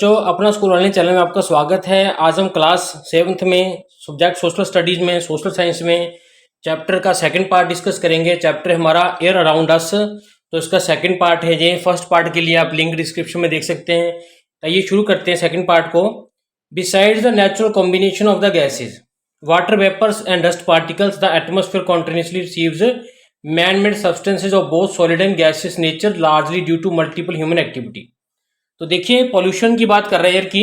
बच्चों, अपना school online channel में आपका स्वागत है। आज हम क्लास 7th में सब्जेक्ट सोशल स्टडीज़ में सोशल साइंस में चैप्टर का सेकंड पार्ट डिस्कस करेंगे। चैप्टर हमारा एयर अराउंड अस, तो इसका सेकंड पार्ट है ये। फर्स्ट पार्ट के लिए आप लिंक डिस्क्रिप्शन में देख सकते हैं। तो ये शुरू करते हैं सेकंड पार्ट को। Besides the natural combination of the gases, water vapours and dust particles, the atmosphere continuously receives man made substances of both solid and gaseous nature largely due to multiple human activity. तो देखिए, pollution की बात कर रहे हैं air की,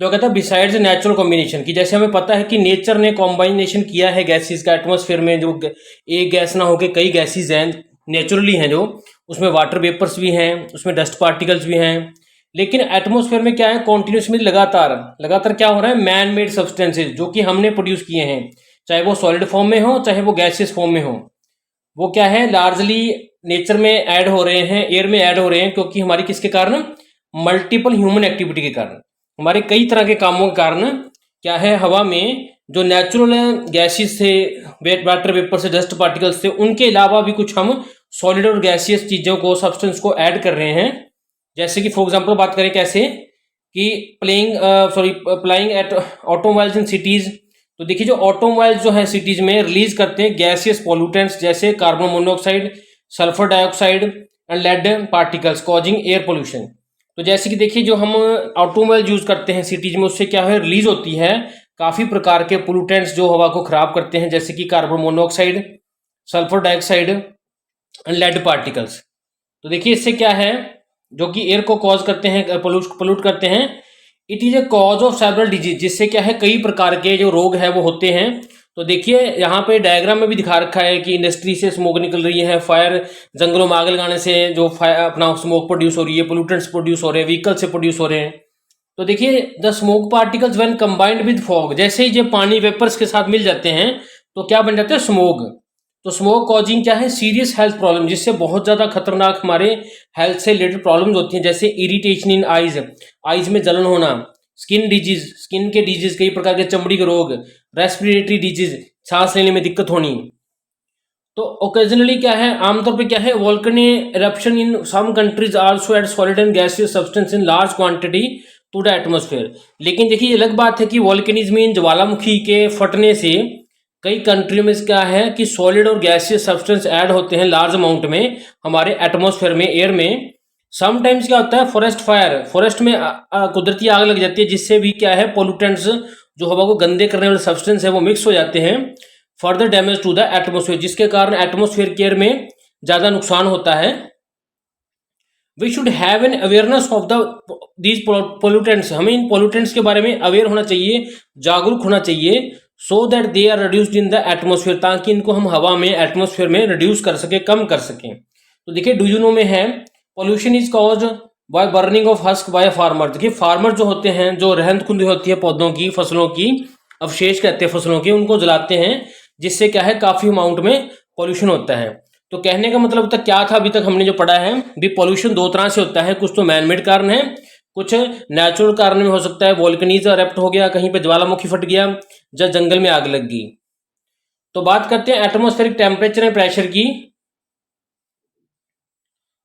जो कहता है बिसाइड्स नेचुरल कॉम्बिनेशन की। जैसे हमें पता है कि नेचर ने कॉम्बिनेशन किया है गैसेस का एटमॉस्फेयर में, जो एक गैस ना होकर कई गैसेस हैं नेचुरली हैं, जो उसमें वाटर वेपर्स भी हैं, उसमें डस्ट पार्टिकल्स भी हैं। लेकिन एटमॉस्फेयर में क्या है, कॉन्टिन्यूसली लगातार क्या हो रहा है, मैन मेड सब्सटेंसेज जो कि हमने प्रोड्यूस किए हैं, चाहे वो सॉलिड फॉर्म में हो चाहे वो गैसेस फॉर्म में हो, वो क्या है लार्जली नेचर में ऐड हो रहे हैं, एयर में ऐड हो रहे हैं, क्योंकि हमारी किसके कारण, मल्टीपल ह्यूमन एक्टिविटी के कारण, हमारे कई तरह के कामों के कारण क्या है, हवा में जो नेचुरल गैसेस थे, वाटर वेपर से, डस्ट पार्टिकल्स थे, उनके अलावा भी कुछ हम सॉलिड और गैसियस चीज़ों को, सब्सटेंस को ऐड कर रहे हैं। जैसे कि फॉर एग्जांपल बात करें कैसे, कि प्लाइंग एट ऑटोमोबाइल्स इन सिटीज़। तो देखिए, जो ऑटोमोबाइल्स जो है सिटीज़ में रिलीज करते हैं गैसियस पॉल्यूटेंट्स, जैसे carbon monoxide, sulphur dioxide and lead particles causing air pollution. तो जैसे कि देखिए, जो हम ऑटोमोबाइल यूज़ करते हैं सिटीज में, उससे क्या है, रिलीज होती है काफ़ी प्रकार के पोल्यूटेंट्स जो हवा को ख़राब करते हैं, जैसे कि carbon monoxide, sulphur dioxide and lead particles. तो देखिए, इससे क्या है, जो कि एयर को कॉज करते हैं, पोल्यूट करते हैं। It is a cause of several disease, जिससे क्या है, कई प्रकार के जो रोग है वो होते हैं। तो देखिए, यहाँ पे डायग्राम में भी दिखा रखा है कि इंडस्ट्री से स्मोक निकल रही है, फायर, जंगलों में आग लगाने से जो फायर अपना स्मोक प्रोड्यूस हो रही है, पोल्यूटेंट्स प्रोड्यूस हो रहे हैं, व्हीकल से प्रोड्यूस हो रहे हैं। तो देखिए, the smoke particles when combined with fog, जैसे ही जब पानी वेपर्स के साथ मिल जाते हैं तो क्या बन जाते हैं, स्मोक। तो स्मोक कॉजिंग क्या है, सीरियस हेल्थ प्रॉब्लम, जिससे बहुत ज़्यादा खतरनाक हमारे हेल्थ से रिलेटेड प्रॉब्लम्स होती हैं, जैसे इरिटेशन इन आइज में जलन होना, स्किन डिजीज, स्किन के डिजीज, कई प्रकार के चमड़ी के रोग, रेस्पिरेटरी डिजीज, सांस लेने में दिक्कत होनी। तो ओकेजनली क्या है, आमतौर पे क्या है, volcanic eruption in some countries also add solid and gaseous substance in large quantity to the atmosphere. लेकिन देखिए, अलग बात है कि वोल्केनिज्म मीन ज्वालामुखी के फटने से कई कंट्रियों में क्या है कि सॉलिड और गैसियस सब्सटेंस ऐड होते हैं लार्ज अमाउंट में हमारे एटमॉस्फेयर में, एयर में। समटाइम्स क्या होता है, फॉरेस्ट फायर, फॉरेस्ट में कुदरती आग लग जाती है, जिससे भी क्या है, पोल्यूटेंट्स जो हवा को गंदे करने वाले सब्सटेंस है वो मिक्स हो जाते हैं, further damage to the atmosphere, जिसके कारण एटमोसफेयर के एयर में ज़्यादा नुकसान होता है। We should have an awareness of these pollutants, हमें इन पोल्यूटेंट्स के बारे में अवेयर होना चाहिए, जागरूक होना चाहिए, so that they are reduced in the atmosphere, ताकि इनको हम हवा में, एटमोसफेयर में रिड्यूस कर सके, कम कर सकें। तो देखिए, डू यू नो में है, pollution is caused by burning of husk by farmer. देखिए, फार्मर जो होते हैं, जो रहंद खुंदी होती है पौधों की, फसलों की, अवशेष कहते हैं फसलों के, उनको जलाते हैं, जिससे क्या है, काफ़ी अमाउंट में पॉल्यूशन होता है। तो कहने का मतलब तक क्या था, अभी तक हमने जो पढ़ा है भी, पॉल्यूशन दो तरह से होता है, कुछ तो मैन मेड कारण है, कुछ नेचुरल कारण में हो सकता है, वोल्केनिज इरप्ट हो गया, कहीं पे ज्वालामुखी फट गया, जब जंगल में आग लग गई। तो बात करते हैं एटमॉस्फेरिक टेम्परेचर एंड प्रेशर की।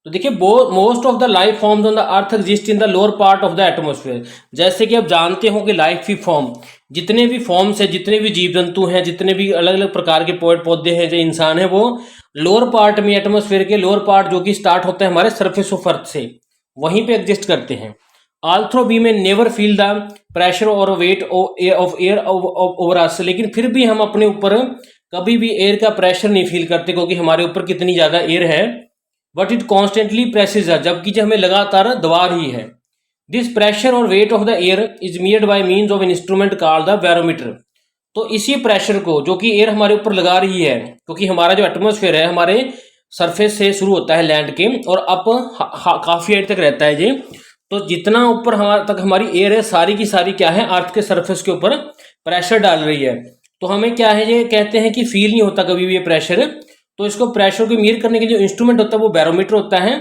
तो देखिए, most of the life forms on the earth exist in the lower part of the atmosphere. जैसे कि आप जानते हो कि लाइफ की फॉर्म, जितने भी फॉर्म्स हैं, जितने भी जीव जंतु हैं, जितने भी अलग अलग प्रकार के पेड़ पौधे हैं, जो इंसान है, वो लोअर पार्ट में, एटमॉस्फेयर के लोअर पार्ट, जो कि स्टार्ट होता है हमारे सरफेस ऑफ अर्थ से, वहीं पे एग्जिस्ट करते हैं। आल्थ्रो वी में नेवर फील द प्रेशर और weight of air over us, लेकिन फिर भी हम अपने ऊपर कभी भी एयर का प्रेशर नहीं फील करते, क्योंकि हमारे ऊपर कितनी ज़्यादा एयर है, बट इट कॉन्स्टेंटली प्रेसेज है, जबकि जो हमें लगातार दबा रही है। दिस प्रेशर और weight of the air is measured by means of an instrument called the barometer. तो इसी प्रेशर को, जो कि एयर हमारे ऊपर लगा रही है, क्योंकि हमारा जो एटमॉस्फेयर है हमारे सरफेस से शुरू होता है लैंड के, और अप काफ़ी हाइट तक रहता है जी। तो जितना ऊपर हमारे तक हमारी एयर है, सारी की सारी क्या है, अर्थ के सरफेस के ऊपर प्रेशर डाल रही है। तो हमें क्या है, ये कहते हैं कि फील नहीं होता कभी भी ये प्रेशर। तो इसको प्रेशर को मेजर करने के लिए जो इंस्ट्रूमेंट होता है वो बैरोमीटर होता है,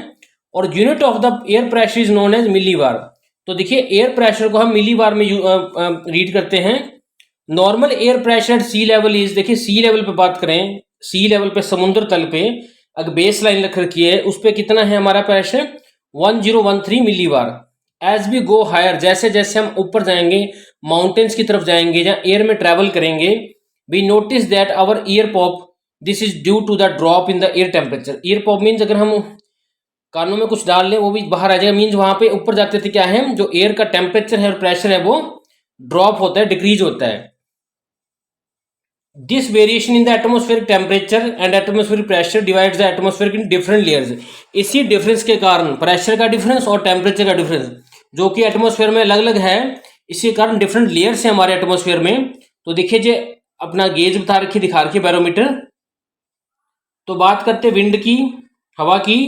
और unit of the air pressure is known as millibar. तो देखिए, एयर प्रेशर को हम मिलीबार में रीड करते हैं। Normal air pressure sea level is, देखिए सी लेवल पे बात करें, सी लेवल पे, समुद्र तल पे अगर बेस लाइन रख रखी है, उस पर कितना है हमारा प्रेशर, 1013 मिलीबार। एज वी गो हायर, जैसे जैसे हम ऊपर जाएंगे, माउंटेन्स की तरफ जाएंगे या एयर में ट्रेवल करेंगे, we notice that our ear pop, this is due to the drop in the air temperature. Ear pop means अगर हम कानों में कुछ डाल लें वो भी बाहर आ जाएगा, मीन्स वहां पे ऊपर जाते थे क्या है, जो एयर का टेम्परेचर है और प्रेशर है वो ड्रॉप होता है, डिक्रीज होता है। This variation in the atmospheric temperature and atmospheric pressure divides the atmosphere in different layers. इसी डिफरेंस के कारण, प्रेशर का डिफरेंस और टेम्परेचर का डिफरेंस जो कि एटमोस्फेयर में अलग अलग है, इसी कारण डिफरेंट लेयर्स है हमारे एटमोस्फेयर में। तो देखिए जो अपना गेज बता रखी, दिखा रखी बैरोमीटर। तो बात करते विंड की, हवा की।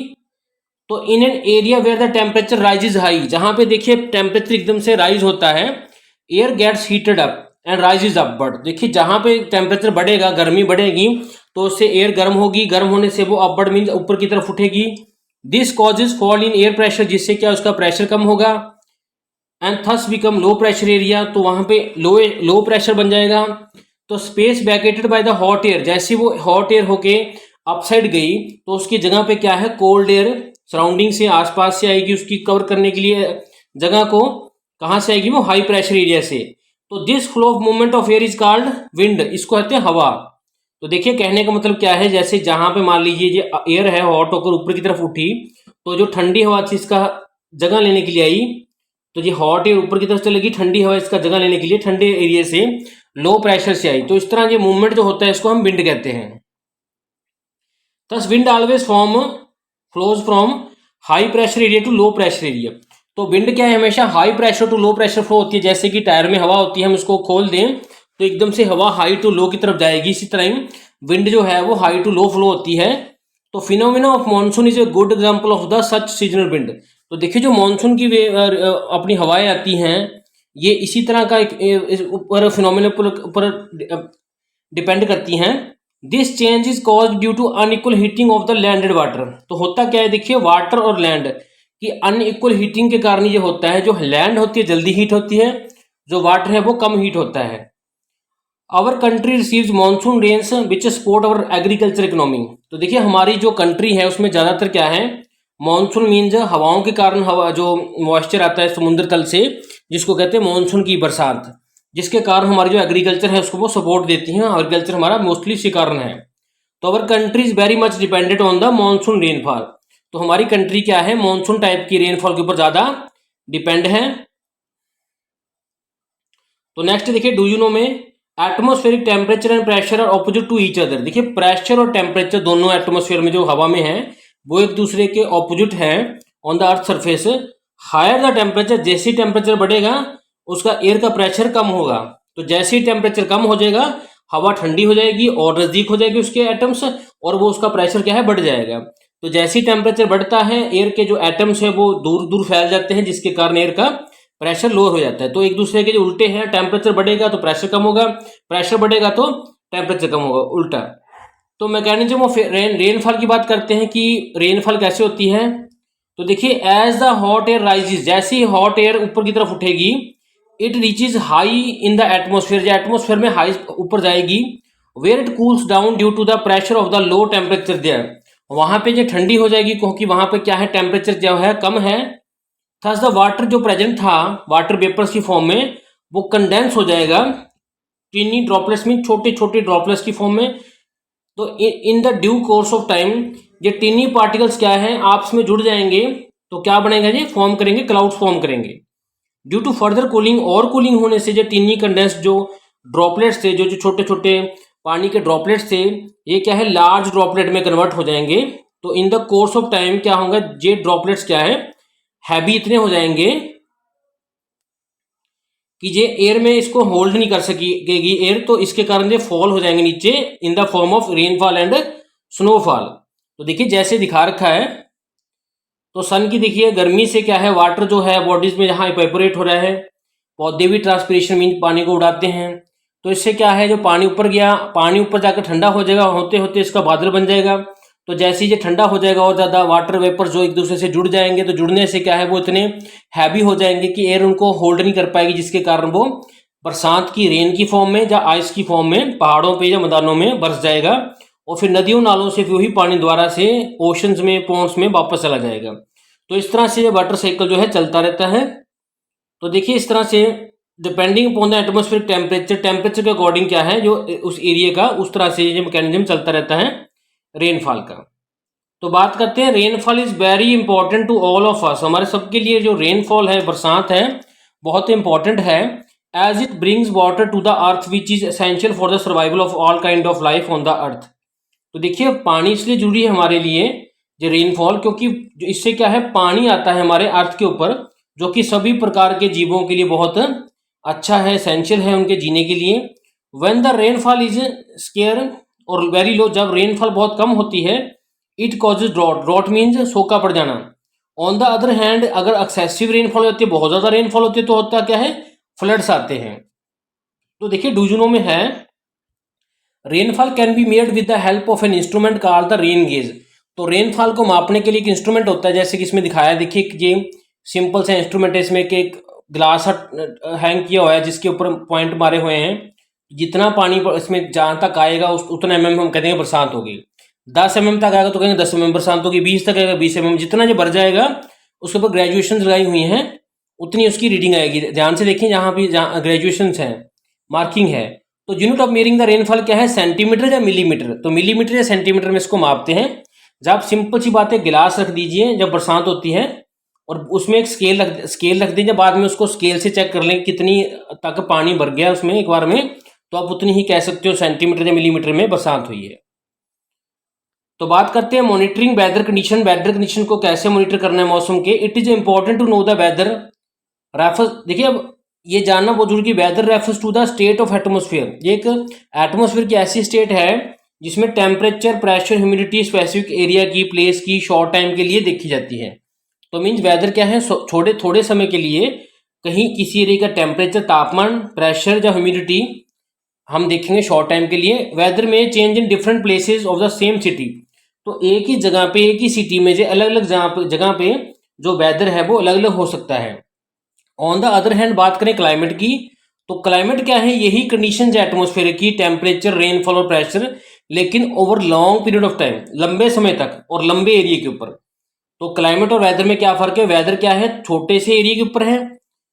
तो in an area where the temperature rises high, जहां पे देखिए टेम्परेचर एकदम से राइज होता है, air gets heated up and rises upward. देखिए जहां पे टेम्परेचर बढ़ेगा, गर्मी बढ़ेगी, तो उससे एयर गर्म होगी, गर्म होने से वो अपवर्ड मीन्स ऊपर की तरफ उठेगी। This causes fall in air pressure, जिससे क्या उसका प्रेशर कम होगा, and thus become low pressure area, तो वहां पे लो प्रेशर बन जाएगा। तो space vacated by the hot air, जैसे वो हॉट एयर होके अपसाइड गई तो उसकी जगह पे क्या है, कोल्ड एयर सराउंडिंग से, आसपास से आएगी, उसकी कवर करने के लिए जगह को कहां से आएगी, वो हाई प्रेशर एरिया से। तो this flow of movement of air is called wind, इसको कहते हैं हवा। तो देखिए कहने का मतलब क्या है, जैसे जहां पे मान लीजिए ये एयर है हॉट होकर ऊपर की तरफ उठी, तो जो ठंडी हवा थी इसका जगह लेने के लिए आई, तो ये हॉट एयर ऊपर की तरफ चलेगी, ठंडी हवा इसका जगह लेने के लिए ठंडे एरिया से लो प्रेशर से आई। तो इस तरह ये मूवमेंट जो होता है इसको हम विंड कहते हैं। Thus wind always flows from high pressure area to low pressure area. तो विंड क्या है, हमेशा high pressure to low pressure flow होती है। जैसे कि टायर में हवा होती है, हम इसको खोल दें तो एकदम से हवा हाई टू लो की तरफ जाएगी, इसी तरह ही विंड जो है वो हाई टू लो फ्लो होती है। तो phenomena of monsoon is a good example of the such seasonal wind. तो देखिए जो मानसून की अपनी हवाएं आती हैं, ये इसी तरह का एक ऊपर फिनोमिना पर डिपेंड करती हैं। This change is cause due to unequal heating of the landed water. तो होता क्या है, देखिए वाटर और लैंड की अनइक्वल हीटिंग के कारण ये होता है, जो लैंड होती है जल्दी हीट होती है, जो वाटर है वो कम हीट होता है। Our country receives monsoon rains which support our agriculture economy. तो देखिए हमारी जो कंट्री है उसमें ज़्यादातर क्या है, मानसून मीन्स हवाओं के कारण, हवा जो मॉइस्चर आता है समुद्र तल से, जिसको कहते हैं मानसून की बरसात, जिसके कारण हमारी जो एग्रीकल्चर है उसको वो सपोर्ट देती हैं। एग्रीकल्चर हमारा मोस्टली इसी कारण है। तो our country is very much dependent on the monsoon rainfall. तो हमारी कंट्री क्या है, मानसून टाइप की रेनफॉल के ऊपर ज़्यादा डिपेंड है। तो नेक्स्ट देखिए, डू यू नो में atmospheric temperature and pressure are opposite to each other. देखिए प्रेशर और टेम्परेचर दोनों एटमोस्फेयर में जो हवा में है वो एक दूसरे के ऑपोजिट है on the earth surface. Higher the temperature, जैसे ही टेम्परेचर बढ़ेगा उसका एयर का प्रेशर कम होगा। तो जैसे ही टेम्परेचर कम हो जाएगा हवा ठंडी हो जाएगी और नजदीक हो जाएगी उसके एटम्स, और वो उसका प्रेशर क्या है, बढ़ जाएगा। तो जैसे ही टेम्परेचर बढ़ता है एयर के जो एटम्स है वो दूर दूर फैल जाते हैं, जिसके कारण एयर का प्रेशर लो हो जाता है। तो एक दूसरे के जो उल्टे हैं, टेम्परेचर बढ़ेगा तो प्रेशर कम होगा, प्रेशर बढ़ेगा तो टेम्परेचर कम होगा, उल्टा। तो मैकेनिज्म ऑफ रेनफॉल की बात करते हैं कि रेनफॉल कैसे होती है। तो देखिए as the hot air rises, जैसे ही हॉट एयर ऊपर की तरफ उठेगी, it reaches high in the atmosphere, जो एटमोस्फेयर में हाई ऊपर जाएगी, where it cools down due to the pressure of the low temperature there. वहां पे जो ठंडी हो जाएगी क्योंकि वहां पे क्या है, टेम्परेचर जो है कम है। थस द वाटर जो प्रेजेंट था वाटर वेपर्स की फॉर्म में, वो कंडेंस हो जाएगा टीनी ड्रॉपलेट्स में, छोटे छोटे ड्रॉपलेट्स की फॉर्म में। तो in the due course of time ये टीनी पार्टिकल्स क्या है, आपस में जुड़ जाएंगे तो क्या बनेगा, ये फॉर्म करेंगे, क्लाउड्स फॉर्म करेंगे। ड्यू टू फर्दर कूलिंग, और कूलिंग होने से जो टीनी कंडेंस जो ड्रॉपलेट्स थे, जो छोटे छोटे पानी के ड्रॉपलेट्स थे, ये क्या है लार्ज ड्रॉपलेट में कन्वर्ट हो जाएंगे। तो in the course of time क्या होगा, ये ड्रॉपलेट्स क्या है हैवी इतने हो जाएंगे कि ये एयर में इसको होल्ड नहीं कर सकेगी एयर, तो इसके कारण ये फॉल हो जाएंगे नीचे in the form of rainfall and snowfall. तो देखिए जैसे दिखा रखा है, तो सन की देखिए गर्मी से क्या है, वाटर जो है बॉडीज में जहाँ इवेपोरेट हो रहा है, पौधे भी ट्रांसपिरेशन मीन पानी को उड़ाते हैं। तो इससे क्या है, जो पानी ऊपर गया, पानी ऊपर जाकर ठंडा हो जाएगा, होते होते इसका बादल बन जाएगा। तो जैसे ही ये ठंडा हो जाएगा और ज़्यादा वाटर वेपर जो एक दूसरे से जुड़ जाएंगे, तो जुड़ने से क्या है वो इतने हैवी हो जाएंगे कि एयर उनको होल्ड नहीं कर पाएगी, जिसके कारण वो बरसात की रेन की फॉर्म में या आइस की फॉर्म में पहाड़ों पे या मैदानों में बरस जाएगा, और फिर नदियों नालों से वही पानी द्वारा से ओशंस में, पोन्स में वापस चला जाएगा। तो इस तरह से ये वाटर साइकिल जो है चलता रहता है। तो देखिए इस तरह से depending upon the atmospheric temperature, temperature के अकॉर्डिंग क्या है जो उस एरिया का, उस तरह से ये मैकेनिज्म चलता रहता है रेनफॉल का। तो बात करते हैं rainfall is very important to all of us, हमारे सबके लिए जो रेनफॉल है, बरसात है, बहुत इंपॉर्टेंट है। As it brings water to the earth which is essential for the survival of all kind of life on the earth. तो देखिए पानी इसलिए जरूरी है हमारे लिए, जो रेनफॉल, क्योंकि इससे क्या है, पानी आता है हमारे अर्थ के ऊपर, जो कि सभी प्रकार के जीवों के लिए बहुत अच्छा है, एसेंशियल है उनके जीने के लिए। When the rainfall is scarce और वेरी लो, जब रेनफॉल बहुत कम होती है, it causes drought, drought means सूखा पड़ जाना। ऑन द अदर हैंड अगर एक्सेसिव रेनफॉल होती है, बहुत ज़्यादा रेनफॉल होती है, तो होता क्या है, फ्लड्स आते हैं। तो देखिए डूजनों में है, rainfall can be made with the help of an instrument called the rain gauge. तो रेनफॉल को मापने के लिए एक इंस्ट्रूमेंट होता है, जैसे कि इसमें दिखाया है, देखिए ये सिंपल सा इंस्ट्रूमेंट है, इसमें कि एक ग्लास हैंग किया हुआ है जिसके ऊपर पॉइंट मारे हुए हैं, जितना पानी इसमें जहाँ तक आएगा उतना mm हम कहेंगे बरसात होगी। 10 mm तक आएगा तो कहेंगे 10 mm बरसात होगी, 20 तक आएगा 20 mm, जितना जो भर जाएगा उसके ऊपर ग्रेजुएशन लगाई हुई हैं, उतनी उसकी रीडिंग आएगी। ध्यान से देखिए जहाँ भी जहाँ ग्रेजुएशन है, मार्किंग है। तो यूनिट ऑफ मेयरिंग द रेनफॉल क्या है, सेंटीमीटर या मिलीमीटर। तो मिलीमीटर या सेंटीमीटर में इसको मापते हैं। जब आप सिंपल सी बात है, गिलास रख दीजिए जब बरसात होती है, और उसमें एक स्केल रख दीजिए, बाद में उसको स्केल से चेक कर लें कितनी तक पानी भर गया उसमें एक बार में, तो आप उतनी ही कह सकते हो सेंटीमीटर या मिलीमीटर में बरसात हुई है। तो बात करते हैं monitoring weather condition. Weather condition को कैसे मॉनिटर करना है मौसम के। It is important to know the weather refers, देखिए अब ये जानना बहुत जरूरी, weather refers to the state of atmosphere. ये एक एटमोस्फेयर की ऐसी स्टेट है जिसमें temperature, pressure, humidity specific area की, प्लेस की, शॉर्ट टाइम के लिए देखी जाती है। तो मीन्स वेदर क्या है, थोड़े समय के लिए कहीं किसी एरिया का टेम्परेचर, तापमान, प्रेशर या ह्यूमिडिटी हम देखेंगे शॉर्ट टाइम के लिए। वेदर में change in different places of the same city. तो एक ही जगह पे, एक ही सिटी में जो अलग अलग जगह पे जो वेदर है वो अलग अलग हो सकता है। ऑन द अदर हैंड बात करें क्लाइमेट की, तो क्लाइमेट क्या है, यही कंडीशन है एटमोस्फेयर की, टेम्परेचर, रेनफॉल और प्रेशर, लेकिन over long period of time, लंबे समय तक और लंबे एरिया के ऊपर। तो क्लाइमेट और वेदर में क्या फर्क है, वेदर क्या है, छोटे से एरिया के ऊपर है,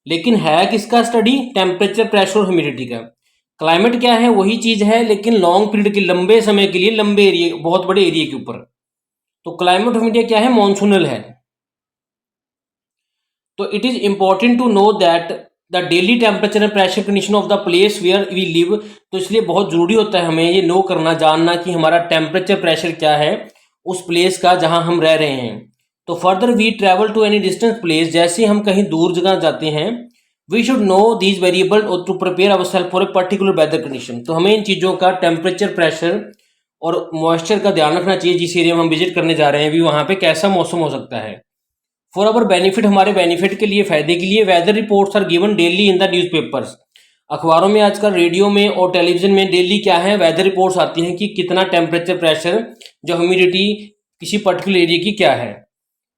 लेकिन है किसका स्टडी, टेम्परेचर, प्रेशर और ह्यूमिडिटी का। क्लाइमेट क्या है, वही चीज है लेकिन लॉन्ग पीरियड के, लंबे समय के लिए, लंबे एरिया, बहुत बड़े एरिया के ऊपर। तो क्लाइमेट ऑफ इंडिया क्या है, मॉनसूनल है। तो it is important to know that the daily temperature and pressure condition of the place where we live. तो इसलिए बहुत जरूरी होता है हमें ये नो करना, जानना कि हमारा टेम्परेचर, प्रेशर क्या है उस प्लेस का जहां हम रह रहे हैं। तो further we travel to any distance place, जैसे हम कहीं दूर जगह जाते हैं, we should know these variable to prepare ourself for a particular weather condition. तो हमें इन चीज़ों का, टेम्परेचर, प्रेशर और मॉइस्चर का ध्यान रखना चाहिए, जिस एरिया में हम विजिट करने जा रहे हैं भी वहाँ पे कैसा मौसम हो सकता है। फॉर अवर बेनिफिट, हमारे बेनिफिट के लिए, फायदे के लिए, weather reports are given daily in the newspapers. अखबारों में आजकल, रेडियो में और टेलीविजन में डेली क्या है, वेदर रिपोर्ट्स आती हैं कि कितना टेम्परेचर, प्रेशर, जो ह्यूमिडिटी किसी पर्टिकुलर एरिया की क्या है।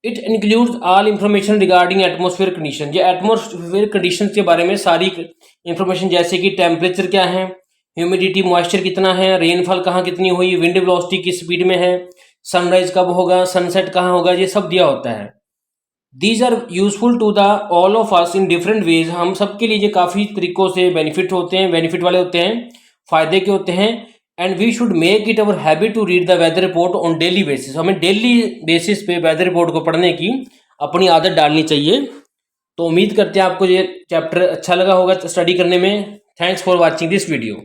It includes all information regarding atmosphere condition. ये एटमोस्फेयर कंडीशन के बारे में सारी इंफॉर्मेशन, जैसे कि टेम्परेचर क्या है, ह्यूमिडिटी, मॉइस्चर कितना है, रेनफॉल कहाँ कितनी हुई, विंड वेलोसिटी किस स्पीड में है, सनराइज कब होगा, सनसेट कहाँ होगा, ये सब दिया होता है। These are useful to the all of us in different ways. हम सबके लिए ये काफ़ी तरीकों से बेनिफिट होते हैं, बेनिफिट वाले होते हैं, फायदे के होते हैं। And we should make it our habit to read the weather report on daily basis. हमें डेली बेसिस पे वेदर रिपोर्ट को पढ़ने की अपनी आदत डालनी चाहिए। तो उम्मीद करते हैं आपको ये चैप्टर अच्छा लगा होगा स्टडी करने में। Thanks for watching this video.